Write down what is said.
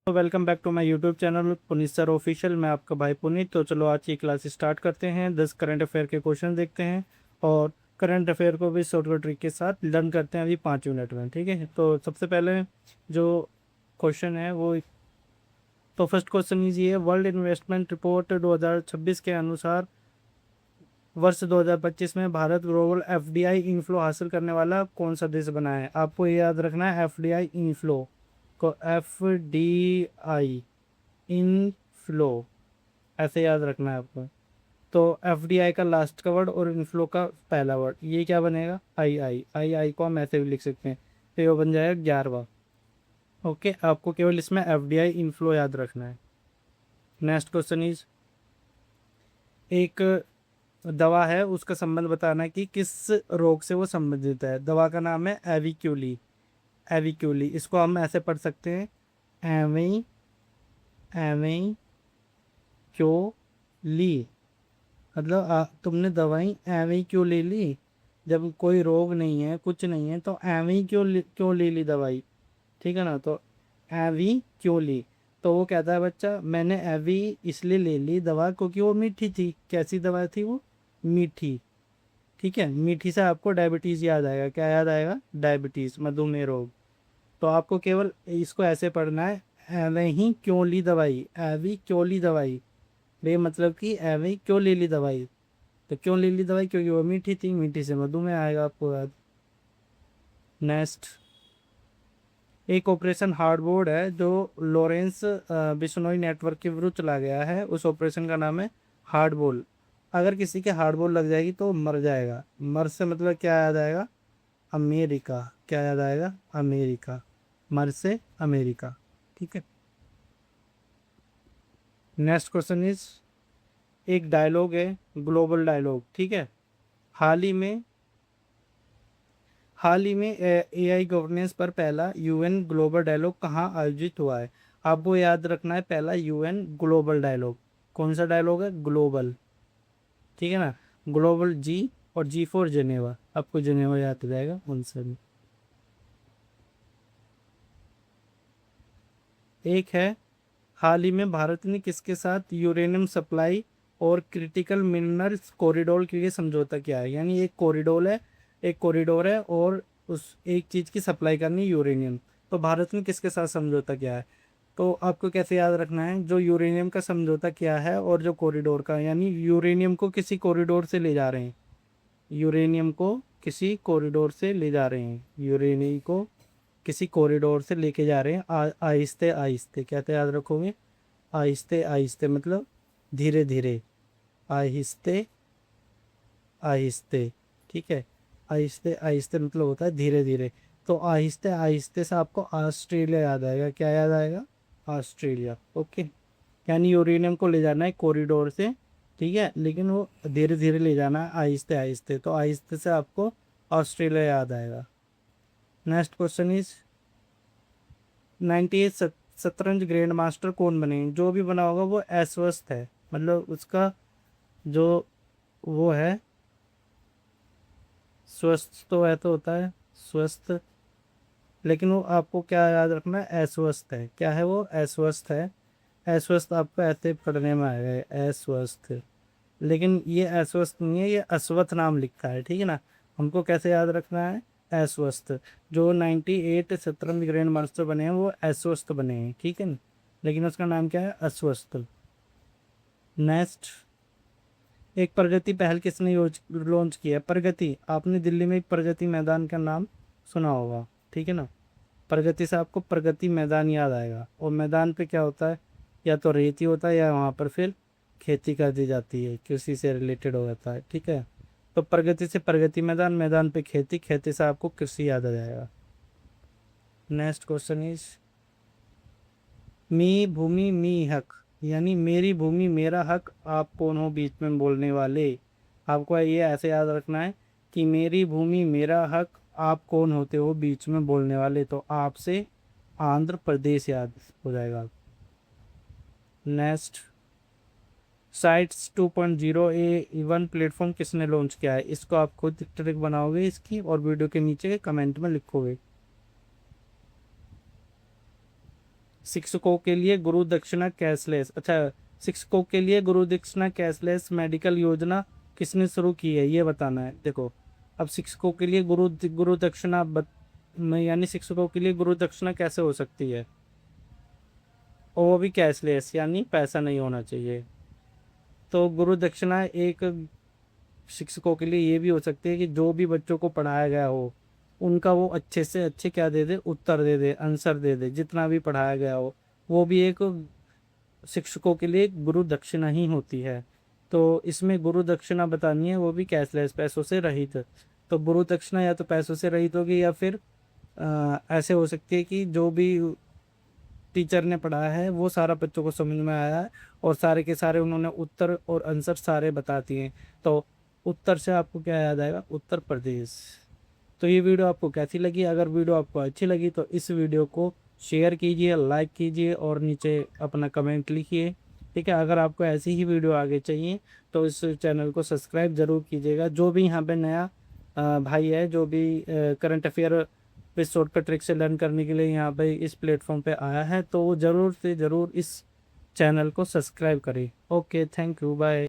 तो welcome back to my YouTube channel Puneet sir official. मैं आपका भाई पुनीत। तो चलो आज की क्लास स्टार्ट करते हैं। 10 करंट अफेयर के क्वेश्चन देखते हैं और करंट अफेयर को भी शॉर्टकट ट्रिक के साथ लर्न करते हैं अभी 5 मिनट में। ठीक है, तो सबसे पहले जो क्वेश्चन है वो, तो फर्स्ट क्वेश्चन ये, वर्ल्ड इन्वेस्टमेंट रिपोर्ट 2026 के अनुसार वर्ष 2025 में भारत ग्लोबल एफडीआई इनफ्लो हासिल करने वाला कौन सा देश बना है। आपको ये याद रखना है एफडीआई इनफ्लो को, एफडीआई इनफ्लो ऐसे याद रखना है आपको। तो एफडीआई का लास्ट का वर्ड और इनफ्लो का पहला वर्ड, ये क्या बनेगा, आई आई आई आई को हम ऐसे भी लिख सकते हैं, तो ये बन जाएगा 11वां। ओके, आपको केवल इसमें एफडीआई इनफ्लो याद रखना है। नेक्स्ट क्वेश्चन इज, एक दवा है उसका संबंध बताना है कि किस रोग से वो संबंधित है। दवा का नाम है एविक्यूली। एविक्यूली इसको हम ऐसे पढ़ सकते हैं, एवी एविक्यूली। मतलब तुमने दवाई एवं ही क्यों ले ली, जब कोई रोग नहीं है कुछ नहीं है तो एवं ही क्यों ले ली दवाई। ठीक है ना, तो एवी क्यों ली। तो वो कहता है बच्चा, मैंने एवी इसलिए ले ली दवा क्योंकि वो मीठी थी। कैसी दवा थी वो, मीठी। ठीक है, मीठी से आपको डायबिटीज़ याद आएगा। क्या याद आएगा, डायबिटीज़, मधुमेह रोग। तो आपको केवल इसको ऐसे पढ़ना है, एवं ही क्यों ली दवाई, एवी क्यों ली दवाई। बे मतलब कि एवं ही क्यों ले ली दवाई। तो क्यों ले ली दवाई, क्योंकि वो मीठी थी, मीठी से मधुमेह आएगा आपको याद। नेक्स्ट, एक ऑपरेशन हार्डबोर्ड है जो लॉरेंस बिश्नोई नेटवर्क के विरुद्ध चला गया है। उस ऑपरेशन का नाम है हार्डबोल। अगर किसी के हार्डबोल लग जाएगी तो मर जाएगा। मर से मतलब क्या याद आएगा, अमेरिका। क्या याद आएगा, अमेरिका। मर से अमेरिका। ठीक है। नेक्स्ट क्वेश्चन इज, एक डायलॉग है, ग्लोबल डायलॉग। ठीक है, हाल ही में हाल ही में एआई गवर्नेंस पर पहला यूएन ग्लोबल डायलॉग कहाँ आयोजित हुआ है। आपको याद रखना है पहला यूएन ग्लोबल डायलॉग कौन सा डायलॉग है, ग्लोबल। ठीक है ना, ग्लोबल जी और जी फॉर जेनेवा, आपको जेनेवा याद हो जाएगा उनसे भी। एक है, हाल ही में भारत ने किसके साथ यूरेनियम सप्लाई और क्रिटिकल मिनरल्स कॉरिडोर के लिए समझौता किया है। यानी एक कॉरिडोर है और उस एक चीज़ की सप्लाई करनी यूरेनियम। तो भारत ने किसके साथ समझौता किया है। तो आपको कैसे याद रखना है, जो यूरेनियम का समझौता किया है और जो कॉरिडोर का, यानी यूरेनियम को किसी कॉरिडोर से ले जा रहे हैं। यूरेनियम को किसी कॉरिडोर से ले जा रहे हैं, यूरेनियम को किसी कॉरिडोर से लेके जा रहे हैं आहिस्ते आहिस्ते। क्या तो याद रखोगे, आहिस्ते आहिस्ते मतलब धीरे धीरे, आहिस्ते आहिस्ते। ठीक है, आहिस्ते आहिस्ते मतलब होता है धीरे धीरे। तो आहिस्ते आहिस्ते से आपको ऑस्ट्रेलिया याद आएगा। क्या याद आएगा, ऑस्ट्रेलिया। ओके, यानी यूरेनियम को ले जाना है कॉरिडोर से, ठीक है, लेकिन वो धीरे धीरे ले जाना है, आहिस्ते आहिस्ते। तो आहिस्ते से आपको ऑस्ट्रेलिया याद आएगा। नेक्स्ट क्वेश्चन इज, 98 शतरंज ग्रैंड मास्टर कौन बने। जो भी बना होगा वो अस्वस्थ है, मतलब उसका जो वो है, स्वस्थ तो है तो होता है स्वस्थ, लेकिन वो आपको क्या याद रखना है, अस्वस्थ है। क्या है वो, अस्वस्थ है। अस्वस्थ आपको ऐसे पढ़ने में आएगा, अस्वस्थ। लेकिन ये अस्वस्थ नहीं है, ये अस्वस्थ नाम लिखा है। ठीक है ना, हमको कैसे याद रखना है, अस्वस्थ। जो 98 शतरंज ग्रैंड मास्टर बने हैं वो अस्वस्थ बने हैं। ठीक है ना, लेकिन उसका नाम क्या है, अस्वस्थ। नेक्स्ट, एक प्रगति पहल किसने लॉन्च किया है। प्रगति, आपने दिल्ली में एक प्रगति मैदान का नाम सुना होगा। ठीक है ना, प्रगति से आपको प्रगति मैदान याद आएगा। और मैदान पे क्या होता है, या तो रेती होता है या वहाँ पर फिर खेती कर दी जाती है, कृषि से रिलेटेड हो जाता है। ठीक है, तो प्रगति से प्रगति मैदान, मैदान पे खेती, खेती से आपको कृषि याद आ जाएगा। नेक्स्ट क्वेश्चन इज, मी भूमि मी हक, यानी मेरी भूमि मेरा हक, आप कौन हो बीच में बोलने वाले। आपको ये ऐसे याद रखना है कि मेरी भूमि मेरा हक, आप कौन होते हो बीच में बोलने वाले। तो आपसे आंध्र प्रदेश याद हो जाएगा। नेक्स्ट, साइट्स 2.0 A1 प्लेटफॉर्म किसने लॉन्च किया है। इसको आप खुद ट्रिक बनाओगे इसकी और वीडियो के नीचे कमेंट में लिखोगे। शिक्षकों के लिए गुरु दक्षिणा कैशलेस, अच्छा शिक्षकों के लिए गुरु दक्षिणा कैशलेस मेडिकल योजना किसने शुरू की है, ये बताना है। देखो अब शिक्षकों के लिए गुरु दक्षिणा यानी शिक्षकों के लिए गुरु दक्षिणा कैसे हो सकती है, और वो भी कैशलेस यानी पैसा नहीं होना चाहिए। तो गुरु दक्षिणा एक शिक्षकों के लिए ये भी हो सकती है कि जो भी बच्चों को पढ़ाया गया हो उनका वो अच्छे से अच्छे क्या दे दे, उत्तर दे दे, आंसर दे दे, जितना भी पढ़ाया गया हो वो भी एक शिक्षकों के लिए गुरु दक्षिणा ही होती है। तो इसमें गुरु दक्षिणा बतानी है, वो भी कैशलेस, पैसों से रहित। तो गुरु दक्षिणा या तो पैसों से रहित होगी या फिर ऐसे हो सकती है कि जो भी टीचर ने पढ़ाया है वो सारा बच्चों को समझ में आया है और सारे के सारे उन्होंने उत्तर और आंसर सारे बता दिए हैं। तो उत्तर से आपको क्या याद आएगा, उत्तर प्रदेश। तो ये वीडियो आपको कैसी लगी, अगर वीडियो आपको अच्छी लगी तो इस वीडियो को शेयर कीजिए, लाइक कीजिए और नीचे अपना कमेंट लिखिए। ठीक है, अगर आपको ऐसी ही वीडियो आगे चाहिए तो इस चैनल को सब्सक्राइब ज़रूर कीजिएगा। जो भी यहाँ पे नया भाई है, जो भी करंट अफेयर पे शॉर्टकट ट्रिक से लर्न करने के लिए यहाँ पे इस प्लेटफॉर्म पे आया है तो वो ज़रूर से ज़रूर इस चैनल को सब्सक्राइब करें। Okay, thank you, bye.